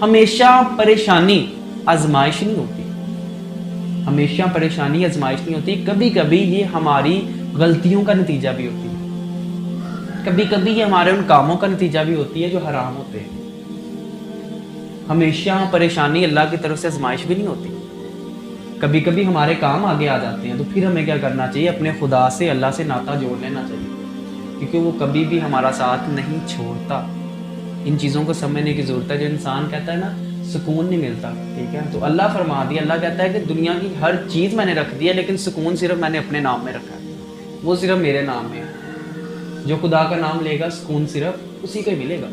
हमेशा परेशानी आजमाइश नहीं होती, हमेशा परेशानी आजमाइश नहीं होती। कभी कभी ये हमारी गलतियों का नतीजा भी होती है, कभी कभी ये हमारे उन कामों का नतीजा भी होती है जो हराम होते हैं। हमेशा परेशानी अल्लाह की तरफ से आजमाइश भी नहीं होती। कभी कभी हमारे काम आगे आ जाते हैं, तो फिर हमें क्या करना चाहिए? अपने खुदा से, अल्लाह से नाता जोड़ लेना चाहिए, क्योंकि वो कभी भी हमारा साथ नहीं छोड़ता। इन चीज़ों को समझने की ज़रूरत है। जो इंसान कहता है ना सुकून नहीं मिलता, ठीक है, तो अल्लाह फरमा दिया, अल्लाह कहता है कि दुनिया की हर चीज़ मैंने रख दी है, लेकिन सुकून सिर्फ मैंने अपने नाम में रखा है, वो सिर्फ मेरे नाम में है। जो खुदा का नाम लेगा सुकून सिर्फ उसी को ही मिलेगा।